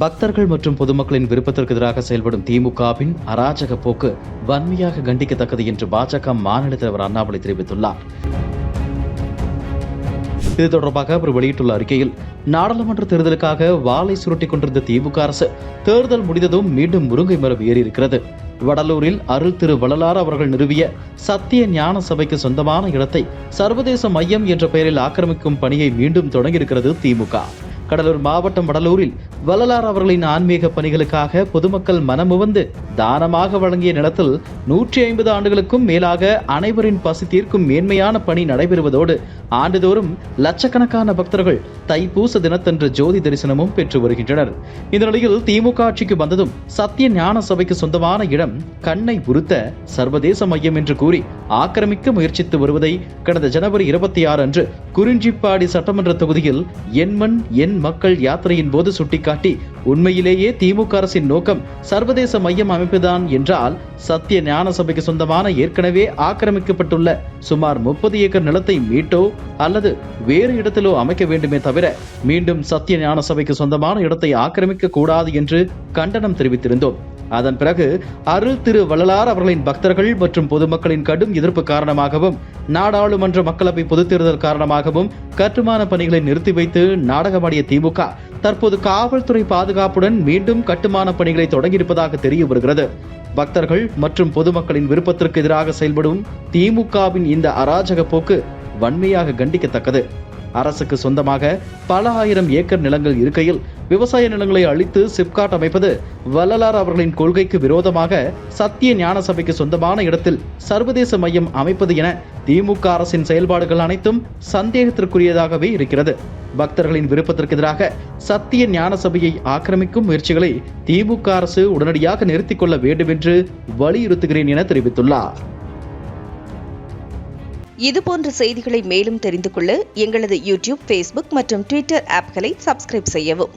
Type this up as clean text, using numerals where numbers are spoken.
பக்தர்கள் மற்றும் பொதுமக்களின் விருப்பத்திற்கு எதிராக செயல்படும் திமுகவின் அராஜக போக்கு வன்மையாக கண்டிக்கத்தக்கது என்று பாஜக மாநில தலைவர் அண்ணாமலை தெரிவித்துள்ளார். இது தொடர்பாக அவர் வெளியிட்டுள்ள அறிக்கையில், நாடாளுமன்ற தேர்தலுக்காக வாளை சுருட்டிக் கொண்டிருந்த திமுக அரசு தேர்தல் முடிந்ததும் மீண்டும் முருங்கை மரம் ஏறியிருக்கிறது. வடலூரில் அருள் திரு வள்ளலார் அவர்கள் நிறுவிய சத்திய ஞான சபைக்கு சொந்தமான இடத்தை சர்வதேச மையம் என்ற பெயரில் ஆக்கிரமிக்கும் பணியை மீண்டும் தொடங்கியிருக்கிறது திமுக. கடலூர் மாவட்டம் வடலூரில் வள்ளலார் அவர்களின் ஆன்மீக பணிகளுக்காக பொதுமக்கள் மனமுவந்து தானமாக வழங்கிய நிலத்தில் 150 ஆண்டுகளுக்கும் மேலாக அனைவரின் பசி தீர்க்கும் மேன்மையான பணி நடைபெறுவதோடு ஆண்டுதோறும் லட்சக்கணக்கான பக்தர்கள் தைப்பூச தினத்தன்று ஜோதி தரிசனமும் பெற்று வருகின்றனர். இந்த நிலையில் திமுக ஆட்சிக்கு வந்ததும் சத்திய ஞான சபைக்கு சொந்தமான இடம் கண்ணை உறுத்த சர்வதேச மையம் என்று கூறி ஆக்கிரமிக்க முயற்சித்து வருவதை கடந்த ஜனவரி 26 அன்று குறிஞ்சிப்பாடி சட்டமன்ற தொகுதியில் என் மண் என் மக்கள் யாத்திரையின் போது சுட்டிக்காட்டி, உண்மையிலேயே திமுக அரசின் நோக்கம் சர்வதேச மையம் அமைப்புதான் என்றால் சத்திய ஞான சபைக்கு சொந்தமான ஏற்கனவே ஆக்கிரமிக்கப்பட்டுள்ள சுமார் 30 ஏக்கர் நிலத்தை மீட்டோ அல்லது வேறு இடத்திலோ அமைக்க வேண்டுமே தவிர மீண்டும் சத்திய ஞான சபைக்கு சொந்தமான இடத்தை ஆக்கிரமிக்க கூடாது என்று கண்டனம் தெரிவித்திருந்தோம். அதன் பிறகு அருள் திரு வள்ளலார் அவர்களின் பக்தர்கள் மற்றும் பொதுமக்களின் கடும் எதிர்ப்பு காரணமாகவும் நாடாளுமன்ற மக்களவை பொதுத் தேர்தல் காரணமாகவும் கட்டுமான பணிகளை நிறுத்தி வைத்து நாடகமாடிய திமுக தற்போது காவல்துறை பாதுகாப்புடன் மீண்டும் கட்டுமான பணிகளை தொடங்கியிருப்பதாக தெரிய வருகிறது. பக்தர்கள் மற்றும் பொதுமக்களின் விருப்பத்திற்கு எதிராக செயல்படும் திமுகவின் இந்த அராஜக போக்கு வன்மையாக கண்டிக்கத்தக்கது. அரசுக்கு சொந்தமாக பல ஆயிரம் ஏக்கர் நிலங்கள் இருக்கையில் விவசாய நிலங்களை அழித்து சிப்காட் அமைப்பது வள்ளலார் அவர்களின் கொள்கைக்கு விரோதமாக சத்திய ஞான சபைக்கு சொந்தமான இடத்தில் சர்வதேச மையம் அமைப்பது என திமுக அரசின் செயல்பாடுகள் அனைத்தும் சந்தேகத்திற்குரியதாகவே இருக்கிறது. பக்தர்களின் விருப்பத்திற்கு எதிராக சத்திய ஞான சபையை ஆக்கிரமிக்கும் முயற்சிகளை திமுக அரசு உடனடியாக நிறுத்திக் கொள்ள வேண்டும் என்று வலியுறுத்துகிறேன் என தெரிவித்துள்ளார். இதுபோன்ற செய்திகளை மேலும் தெரிந்து கொள்ள எங்களது யூடியூப், ஃபேஸ்புக் மற்றும் ட்விட்டர் ஆப்களை சப்ஸ்கிரைப் செய்யவும்.